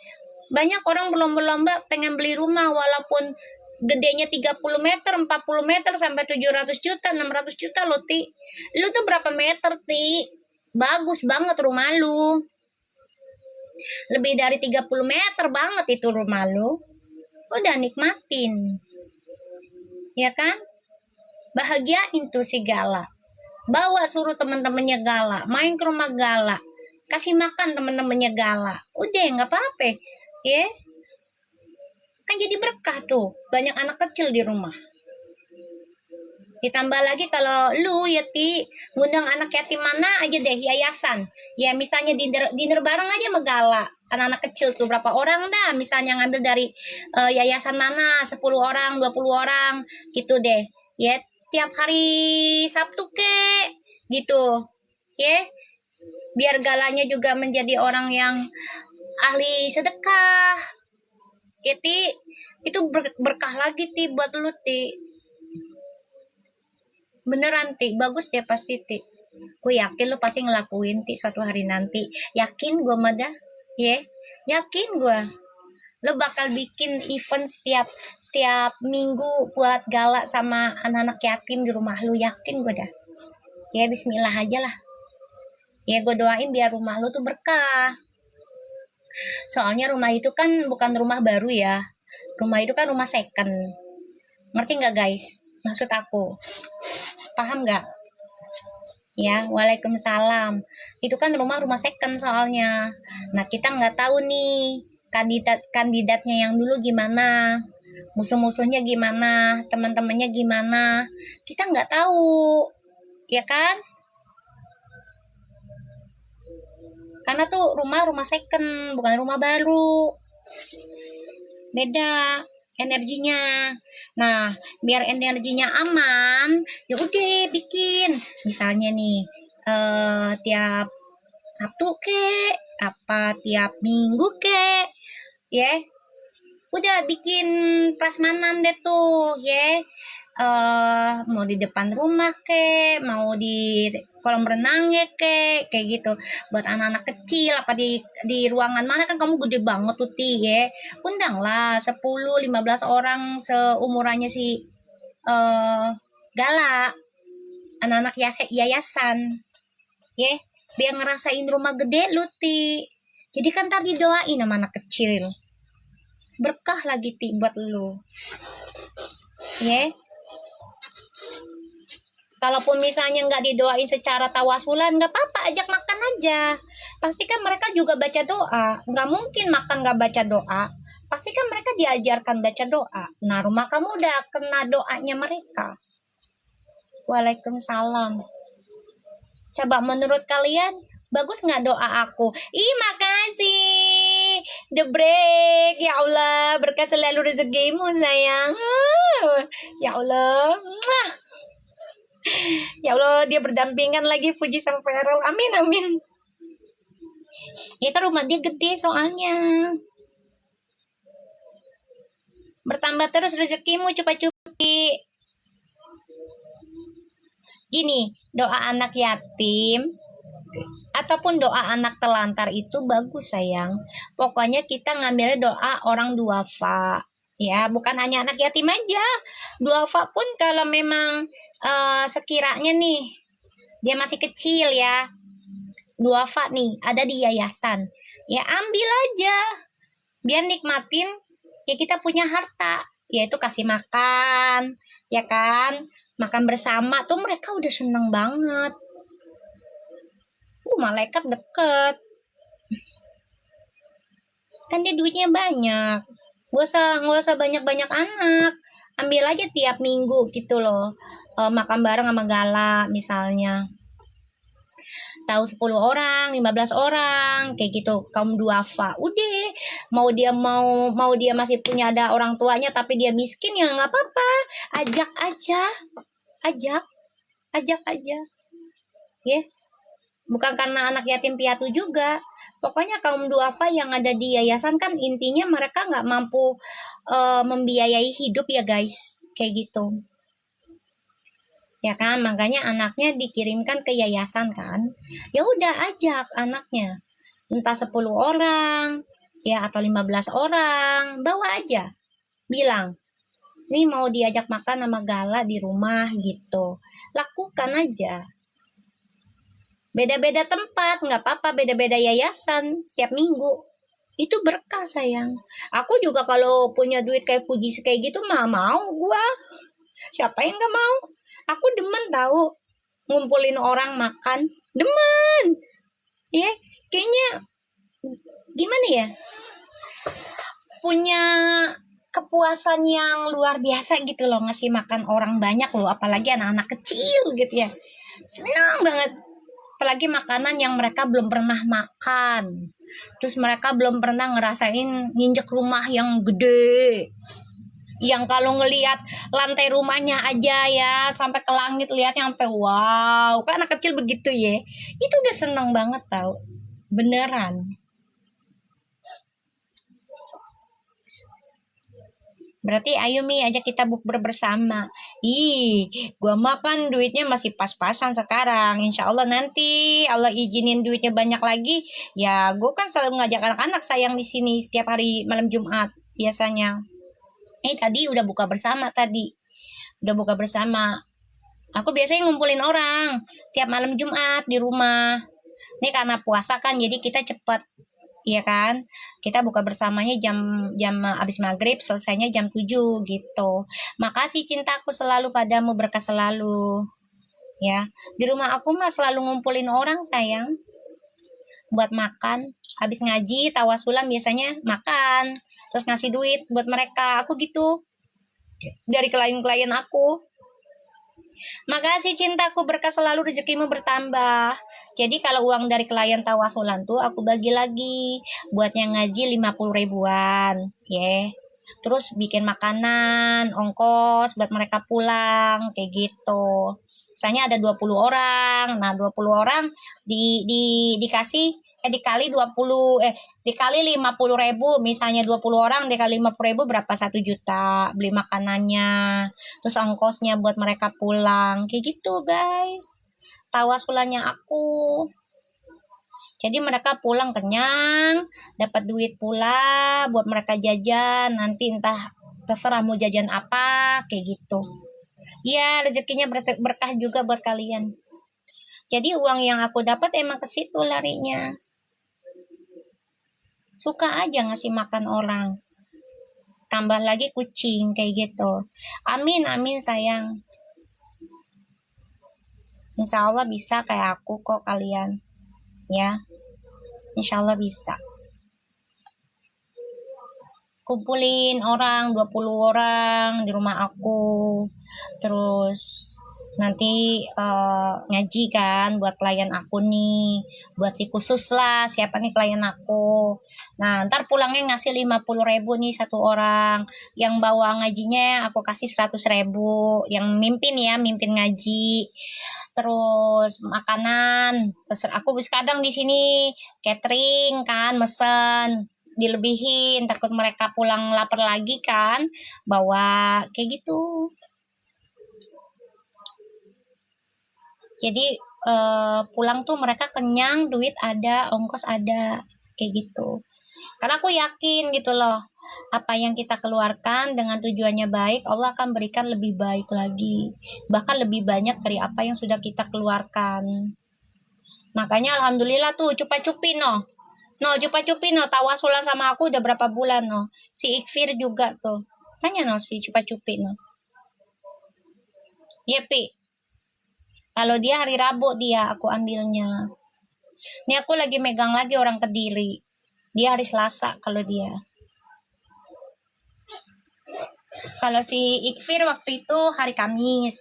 Banyak orang berlomba-lomba pengen beli rumah walaupun gedenya 30 meter, 40 meter sampai 700 juta, 600 juta loh Ti. Lu tuh berapa meter Ti? Bagus banget rumah lu. Lebih dari 30 meter banget itu rumah lu. Udah nikmatin. Ya kan? Bahagiain tuh si Gala. Bawa suruh teman-temannya Gala, main ke rumah Gala. Kasih makan teman-temannya Gala. Udah nggak apa-apa. Ya. Kan jadi berkah tuh. Banyak anak kecil di rumah. Ditambah lagi kalau lu ya Ti, ngundang anak yatim mana aja deh, yayasan. Ya misalnya dinner bareng aja sama Gala. Anak-anak kecil tuh berapa orang dah, misalnya ngambil dari yayasan mana, 10 orang, 20 orang gitu deh. Ya tiap hari Sabtu kek gitu. Ya biar Galanya juga menjadi orang yang ahli sedekah. Ya Ti, itu berkah lagi Ti buat lu Ti. Beneran Ti, bagus deh pasti Ti. Gue yakin lo pasti ngelakuin Ti suatu hari nanti. Yakin gue mah dah. Ya, yakin gue. Lo bakal bikin event setiap minggu buat gala sama anak-anak yatim di rumah lo, yakin gue dah. Ya bismillah aja lah. Ya gue doain biar rumah lo tuh berkah. Soalnya rumah itu kan bukan rumah baru ya. Rumah itu kan rumah second. Ngerti nggak guys? Maksud aku. Paham nggak? Ya, waalaikumsalam. Itu kan rumah second soalnya. Nah, kita nggak tahu nih kandidatnya yang dulu gimana, musuh-musuhnya gimana, teman-temannya gimana. Kita nggak tahu, ya kan? Karena tuh rumah second, bukan rumah baru. Beda energinya. Nah, biar energinya aman, ya udah bikin. Misalnya nih, tiap Sabtu kek, apa tiap Minggu kek, ya. Udah bikin prasmanan deh tuh, ya. Mau di depan rumah kek, mau di kolam renangnya kek, kayak gitu. Buat anak-anak kecil, apa di ruangan mana, kan kamu gede banget tuh Ti, ya. Undanglah 10-15 orang seumurannya si Gala, anak-anak yayasan, ya. Biar ngerasain rumah gede lu Ti. Jadi kan ntar didoain sama anak kecil, berkah lagi Ti buat lu, ya. Kalaupun misalnya nggak didoain secara tawasulan, nggak apa-apa, ajak makan aja. Pasti kan mereka juga baca doa. Nggak mungkin makan nggak baca doa. Pasti kan mereka diajarkan baca doa. Nah, rumah kamu udah kena doanya mereka. Waalaikumsalam. Coba menurut kalian, bagus nggak doa aku? Ih, makasih. The break. Ya Allah, berkah selalu rezekimu sayang. Ya Allah. Ya Allah, dia berdampingan lagi Fuji sama Feral. Amin, amin. Ya kan rumah dia gede soalnya. Bertambah terus rezekimu cepat-cepat. Gini, doa anak yatim ataupun doa anak telantar itu bagus sayang. Pokoknya kita ngambil doa orang duafa. Ya, bukan hanya anak yatim aja. Duafa pun kalau memang sekiranya nih dia masih kecil ya, duafa nih ada di yayasan, ya ambil aja biar nikmatin ya kita punya harta, yaitu kasih makan, ya kan, makan bersama tuh mereka udah seneng banget. Malaikat deket kan, dia duitnya banyak. Nggak usah banyak-banyak anak, ambil aja tiap minggu gitu loh, makan bareng sama Gala misalnya, tahu 10 orang, 15 orang kayak gitu, kaum duafa. Udah, mau dia masih punya ada orang tuanya tapi dia miskin, ya nggak apa-apa, ajak aja ya. Bukan karena anak yatim piatu juga. Pokoknya kaum duafa yang ada di yayasan kan intinya mereka nggak mampu membiayai hidup ya guys, kayak gitu. Ya kan, makanya anaknya dikirimkan ke yayasan kan. Ya udah, ajak anaknya. Entah 10 orang, ya atau 15 orang, bawa aja. Bilang, "Nih mau diajak makan sama Gala di rumah," gitu. Lakukan aja. Beda-beda tempat, nggak apa-apa, beda-beda yayasan setiap minggu. Itu berkah sayang. Aku juga kalau punya duit kayak Fuji kayak gitu mah mau gua. Siapa yang nggak mau? Aku demen tahu ngumpulin orang makan, demen. Ya, kayaknya gimana ya? Punya kepuasan yang luar biasa gitu loh, ngasih makan orang banyak loh, apalagi anak-anak kecil gitu ya. Senang banget. Apalagi makanan yang mereka belum pernah makan. Terus mereka belum pernah ngerasain nginjek rumah yang gede, yang kalau ngelihat lantai rumahnya aja ya sampai ke langit, lihatnya sampai wow, kan anak kecil begitu ya, itu udah seneng banget tau, beneran. Berarti ayo Mi, ajak kita bukber bersama. Gua makan duitnya masih pas-pasan sekarang. Insya Allah nanti Allah izinin duitnya banyak lagi, ya gue kan selalu ngajak anak-anak sayang di sini setiap hari malam Jumat biasanya. Tadi udah buka bersama tadi. Udah buka bersama. Aku biasanya ngumpulin orang tiap malam Jumat di rumah. Ini karena puasa kan, jadi kita cepet iya kan? Kita buka bersamanya jam jam abis maghrib, selesainya jam 7 gitu. Makasih cintaku selalu padamu, berkah selalu. Ya, di rumah aku mah selalu ngumpulin orang sayang buat makan. Habis ngaji, tawasulan biasanya makan, terus ngasih duit buat mereka. Aku gitu dari klien-klien aku. Makasih cintaku, berkah selalu, rezekimu bertambah. Jadi kalau uang dari klien tawasulan tuh aku bagi lagi buat yang ngaji 50 ribuan, ya. Terus bikin makanan, ongkos buat mereka pulang, kayak gitu. Misalnya ada 20 orang. Nah, 20 orang dikasih dikali 20 dikali 50 ribu, misalnya 20 orang dikali 50 ribu berapa, 1 juta beli makanannya, terus ongkosnya buat mereka pulang, kayak gitu guys tawasulannya aku. Jadi mereka pulang kenyang, dapat duit pula buat mereka jajan, nanti entah terserah mau jajan apa, kayak gitu ya. Rezekinya berkah juga buat kalian. Jadi uang yang aku dapat emang ke situ larinya. Suka aja ngasih makan orang, tambah lagi kucing kayak gitu. Amin amin sayang, insya Allah bisa kayak aku kok kalian ya, insya Allah bisa. Kumpulin orang 20 orang di rumah aku, terus nanti ngaji kan buat klien aku nih, buat si khusus lah siapa nih klien aku. Nah ntar pulangnya ngasih 50 ribu nih satu orang, yang bawa ngajinya aku kasih 100 ribu, yang mimpin ya, mimpin ngaji. Terus makanan terserah aku, kadang di sini catering kan, mesen dilebihin, takut mereka pulang lapar lagi kan, bawa kayak gitu. Jadi pulang tuh mereka kenyang, duit ada, ongkos ada, kayak gitu. Karena aku yakin gitu loh, apa yang kita keluarkan dengan tujuannya baik, Allah akan berikan lebih baik lagi, bahkan lebih banyak dari apa yang sudah kita keluarkan. Makanya alhamdulillah tuh cupa-cupi no cupa-cupi no tawasulan sama aku udah berapa bulan no. Si Ikfir juga tuh tanya no si cupa-cupi no. Iya Pi, kalau dia hari Rabu dia aku ambilnya. Ini aku lagi megang lagi orang Kediri, dia hari Selasa kalau dia. Kalau si Ikfir waktu itu hari Kamis.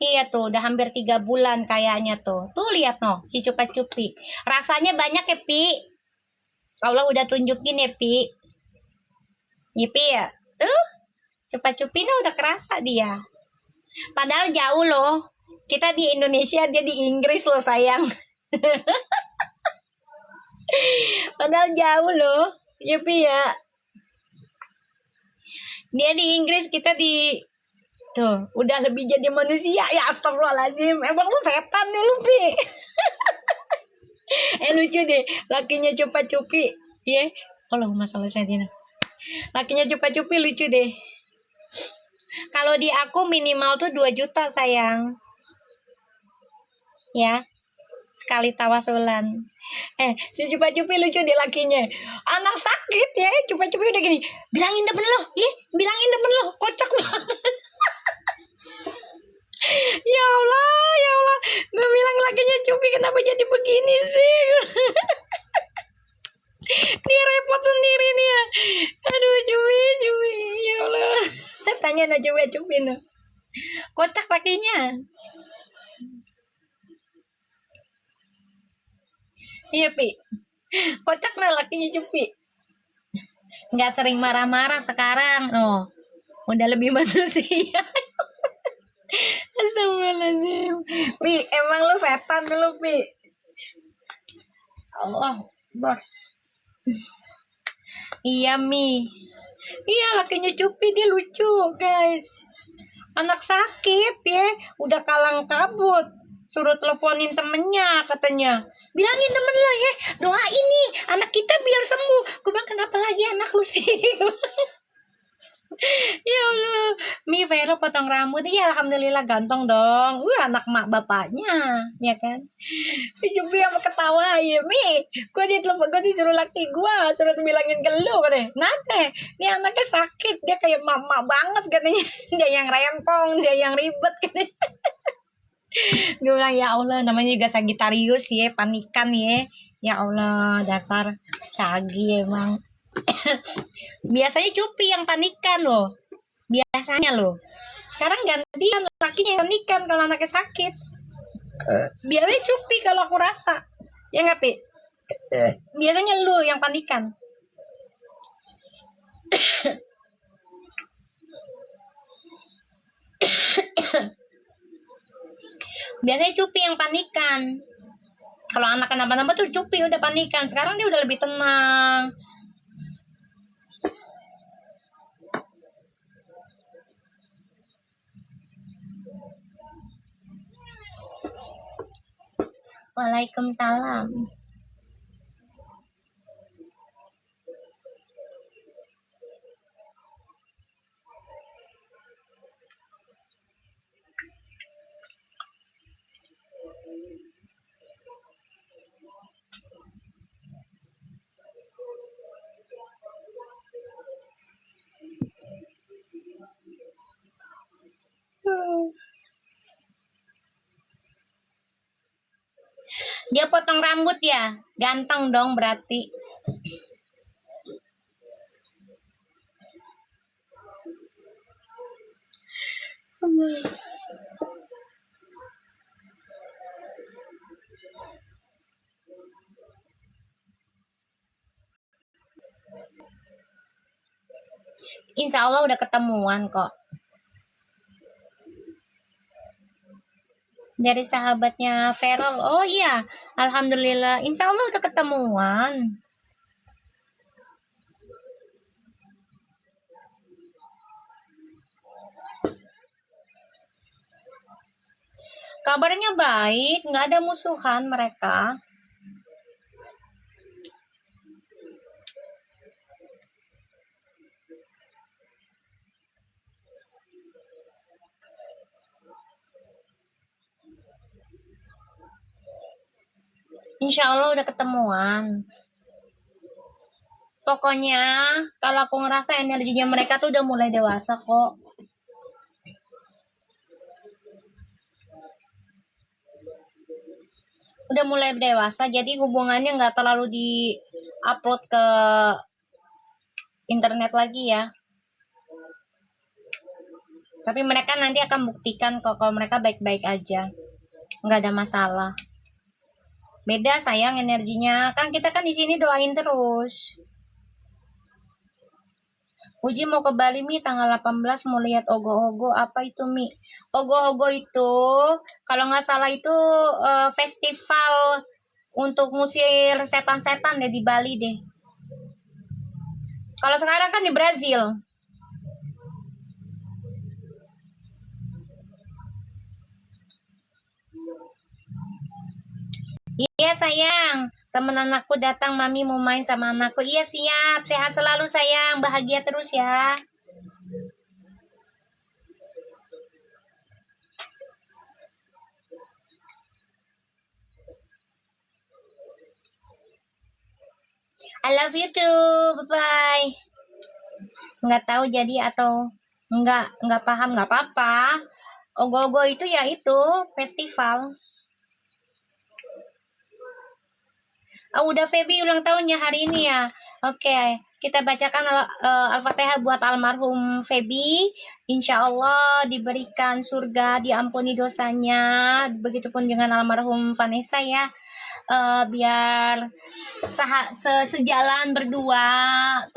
Iya tuh, udah hampir 3 bulan kayaknya tuh. Tuh lihat no, si cupa-cupi. Rasanya banyak ya, Pi. Allah udah tunjukin ya, Pi. Ya, Pi ya. Tuh, cupa-cupi udah kerasa dia. Padahal jauh loh. Kita di Indonesia, dia di Inggris loh, sayang. Padahal jauh loh. Ya, Pi ya. Dia di Inggris, kita di... Tuh, udah lebih jadi manusia. Ya astagfirullahaladzim. Emang lu setan nih lu, Pi. Lucu deh. Lakinya cupa-cupi. Ya. Kalau masalah setan. Lakinya cupa-cupi lucu deh. Kalau di aku minimal tuh 2 juta sayang. Ya. Sekali tawasulan. Si cupa-cupi lucu deh lakinya. Anak sakit ya. Cupa-cupi udah gini. Bilangin temen lo. Bilangin temen lo. Kocak banget. Ya Allah, gue bilang lakinya Cupi kenapa jadi begini sih. Dia repot sendiri nih ya. Aduh Cupi, ya Allah. Tanya no Cupi no. Kocak lakinya. Iya Pi, kocak no lakinya Cupi. Nggak sering marah-marah sekarang. Oh, udah lebih manusia. Astagfirullahaladzim. Pi, emang lu setan dulu, Pi. Allah, Akbar. Iya, Mi. Iya, lakinya Cupi dia lucu, guys. Anak sakit ya, udah kalang kabut. Suruh teleponin temennya katanya. Bilangin temen lo ya, doain nih anak kita biar sembuh. Gue bilang kenapa lagi anak lu sih? Ya Allah, Mi Vero potong rambut, iya alhamdulillah ganteng dong. Anak mak bapaknya, ya kan? Jubi sama ketawa ya Mi. Gue disuruh laki gue, suruh bilangin ke lu kan. Nate, ini anaknya sakit, dia kayak mak banget katanya. Dia yang rempong, dia yang ribet katanya. Gue bilang ya Allah, namanya juga Sagitarius ya, panikan ya. Ya Allah, dasar Sagi emang. Biasanya Cupi yang panikan loh. Biasanya loh. Sekarang gantian lakinya yang panikan kalau anaknya sakit. Biasanya Cupi kalau aku rasa. Ya nggak, Pi? Biasanya lu yang panikan. Biasanya Cupi yang panikan. Kalau anak kenapa-napa tuh Cupi udah panikan. Sekarang dia udah lebih tenang. Waalaikumsalam. Dia potong rambut ya, ganteng dong berarti. Insya Allah udah ketemuan kok. Dari sahabatnya Ferol. Oh iya, alhamdulillah. Insya Allah udah ketemuan. Kabarnya baik, nggak ada musuhan mereka. Insya Allah udah ketemuan. Pokoknya kalau aku ngerasa energinya mereka tuh udah mulai dewasa kok. Udah mulai dewasa, jadi hubungannya nggak terlalu di upload ke internet lagi ya. Tapi mereka nanti akan buktikan kok kalau mereka baik-baik aja, nggak ada masalah. Beda sayang energinya, kan kita kan di sini doain terus. Uji mau ke Bali Mi tanggal 18 mau lihat ogo-ogo. Apa itu Mi? Ogo-ogo itu kalau nggak salah itu festival untuk ngusir setan-setan deh di Bali deh. Kalau sekarang kan di Brazil. Iya sayang, temen anakku datang, mami mau main sama anakku. Iya siap, sehat selalu sayang, bahagia terus ya. I love you too, bye-bye. Nggak tahu jadi atau nggak paham, nggak apa-apa. Ogo-ogo itu ya itu, festival. Oh, udah Feby ulang tahunnya hari ini ya. Oke, kita bacakan Al-Fatihah buat almarhum Feby. Insya Allah diberikan surga, diampuni dosanya. Begitupun dengan almarhum Vanessa ya. Biar sejalan berdua,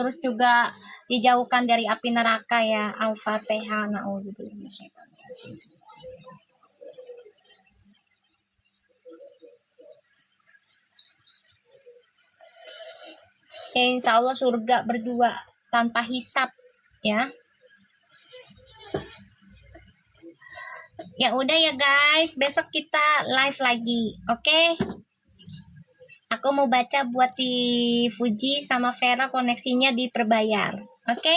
terus juga dijauhkan dari api neraka ya. Al-Fatihah. Na'udzubillah minasyaitonir. Ya, insya Allah surga berdua tanpa hisap ya. Ya udah ya guys, besok kita live lagi, oke? Aku mau baca buat si Fuji sama Vera, koneksinya diperbayar, oke?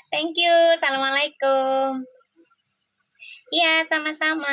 Thank you, assalamualaikum. Iya, sama-sama.